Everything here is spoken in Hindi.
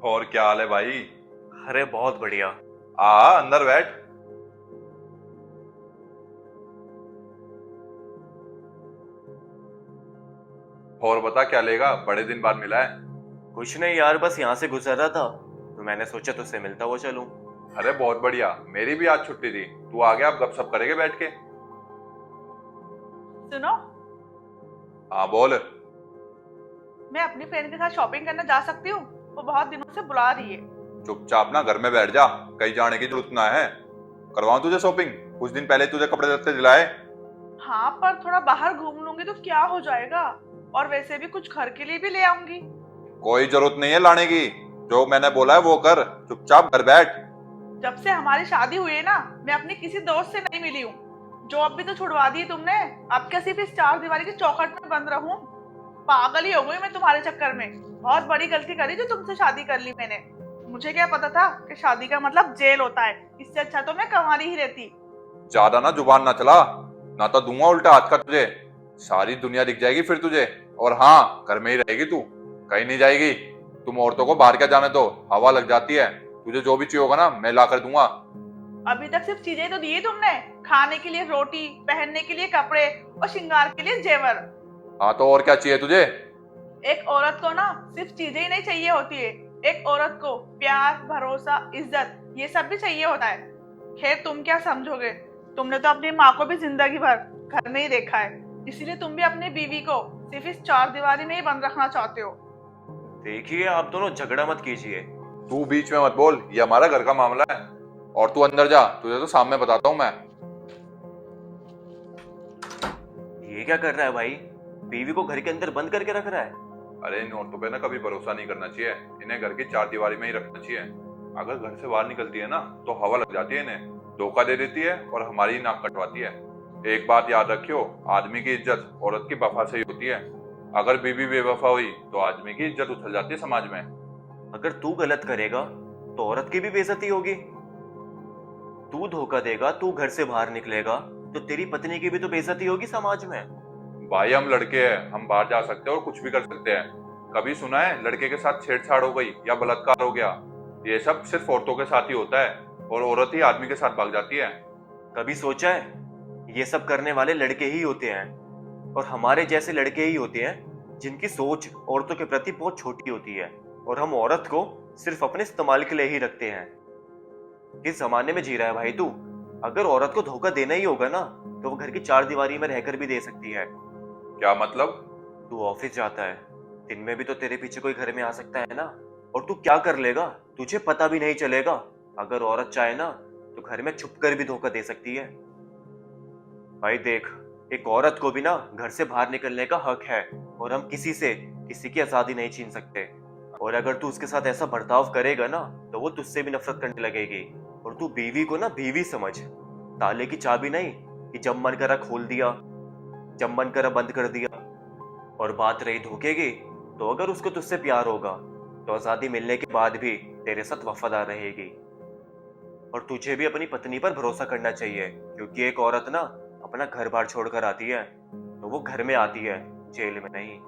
और क्या हाल है भाई? अरे बहुत बढ़िया। आ अंदर बैठ। और बता क्या लेगा, बड़े दिन बाद मिला है। कुछ नहीं यार, बस यहाँ से गुजर रहा था तो मैंने सोचा तुझसे मिलता हुआ चलूं। अरे बहुत बढ़िया, मेरी भी आज छुट्टी थी। तू आ गया, अब गपशप करेंगे बैठ के। सुनो, हाँ बोल। मैं अपनी फ्रेंड के साथ शॉपिंग करने जा सकती हूँ? वो बहुत दिनों से बुला रही है। चुपचाप ना घर में बैठ जा, कहीं जाने की जरूरत ना है। करवाऊं तुझे शॉपिंग? कुछ दिन पहले तुझे कपड़े लत्ते दिलाए। हाँ, पर थोड़ा बाहर घूम लूंगी तो क्या हो जाएगा? और वैसे भी कुछ घर के लिए भी ले आऊंगी। कोई जरूरत नहीं है लाने की, जो मैंने बोला है वो कर। चुपचाप घर बैठ। जब से हमारी शादी हुई है ना, मैं अपनी किसी दोस्त से नहीं मिली हूँ। जॉब भी तो छुड़वा दी तुमने। अब क्या सिर्फ इस चार दीवारी की चौखट में बंद रहूं? पागल ही हो गई मैं तुम्हारे चक्कर में। बहुत बड़ी गलती करी जो तुमसे शादी कर ली मैंने। मुझे क्या पता था कि शादी का मतलब जेल होता है। इससे अच्छा तो मैं कंवारी ही रहती। ज्यादा ना जुबान ना चला, ना तो दूंगा उल्टा हाथ का तुझे। सारी दुनिया दिख जाएगी फिर तुझे। और हाँ, घर में ही रहेगी तू, कहीं नहीं जाएगी। तुम औरतों को बाहर क्या जाने दो, हवा लग जाती है। तुझे जो भी चाहिए होगा ना, मैं ला कर दूंगा। अभी तक सिर्फ चीजें तो दी तुमने। खाने के लिए रोटी, पहनने के लिए कपड़े और श्रृंगार के लिए जेवर। हाँ तो और क्या चाहिए तुझे? एक औरत को ना सिर्फ चीजें ही नहीं चाहिए होती है। एक औरत को प्यार, भरोसा, इज्जत, ये सब भी चाहिए होता है। खैर, तुम क्या समझोगे? तुमने तो अपनी माँ को भी जिंदगी भर घर में ही देखा है। इसीलिए तुम भी अपनी बीवी को सिर्फ इस चार दीवारी में ही बंद रखना चाहते हो। देखिए, आप दोनों झगड़ा मत कीजिए। तू बीच में मत बोल, ये हमारा घर का मामला है। और तू अंदर जा, तुझे तो सामने बताता हूँ मैं। ये क्या कर रहा है भाई? बीवी को घर के अंदर बंद करके रख रहा है। अरे इन औरतों पे ना कभी भरोसा नहीं करना चाहिए। इन्हें घर की चार दीवारी में ही रखना चाहिए। अगर घर से बाहर निकलती है ना तो हवा लग जाती है इन्हें, धोखा दे देती है और हमारी नाक कटवाती है। एक बात याद रखियो, आदमी की इज्जत औरत की वफा से ही होती है। अगर बीवी बेवफा हुई तो आदमी की इज्जत उछल जाती है समाज में। अगर तू गलत करेगा तो औरत की भी बेइज्जती होगी। तू धोखा देगा, तू घर से बाहर निकलेगा तो तेरी पत्नी की भी तो बेइज्जती होगी समाज में। भाई हम लड़के हैं, हम बाहर जा सकते हैं और कुछ भी कर सकते हैं। कभी सुना है लड़के के साथ छेड़छाड़ हो गई या बलात्कार हो गया? ये सब सिर्फ औरतों के साथ ही होता है, और औरत ही आदमी के साथ भाग जाती है। कभी सोचा है ये सब करने वाले लड़के ही होते हैं, और हमारे जैसे लड़के ही होते हैं जिनकी सोच औरतों के प्रति बहुत छोटी होती है, और हम औरत को सिर्फ अपने इस्तेमाल के लिए ही रखते हैं। किस जमाने में जी रहा है भाई तू? अगर औरत को धोखा देना ही होगा ना, तो वो घर की चार दीवारी में रहकर भी दे सकती है। क्या मतलब? तू ऑफिस जाता है, दिन में भी तो तेरे पीछे कोई घर में आ सकता है ना। और तू क्या कर लेगा तुझे पता भी नहीं चलेगा। अगर औरत चाहे ना तो घर में छुप कर भी धोखा दे सकती है। भाई देख, एक औरत को भी ना घर से बाहर निकलने का हक है, और हम किसी से किसी की आजादी नहीं छीन सकते। और अगर तू उसके साथ ऐसा बर्ताव करेगा ना तो वो तुझसे भी नफरत करने लगेगी। और तू बीवी को ना बीवी समझ, ताले की चाबी नहीं कि जब मन करा खोल दिया, जब मन करा बंद कर दिया। और बात रही धोखे की, तो अगर उसको तुझसे प्यार होगा तो आजादी मिलने के बाद भी तेरे साथ वफादार रहेगी। और तुझे भी अपनी पत्नी पर भरोसा करना चाहिए, क्योंकि एक औरत ना अपना घर बार छोड़कर आती है तो वो घर में आती है, जेल में नहीं।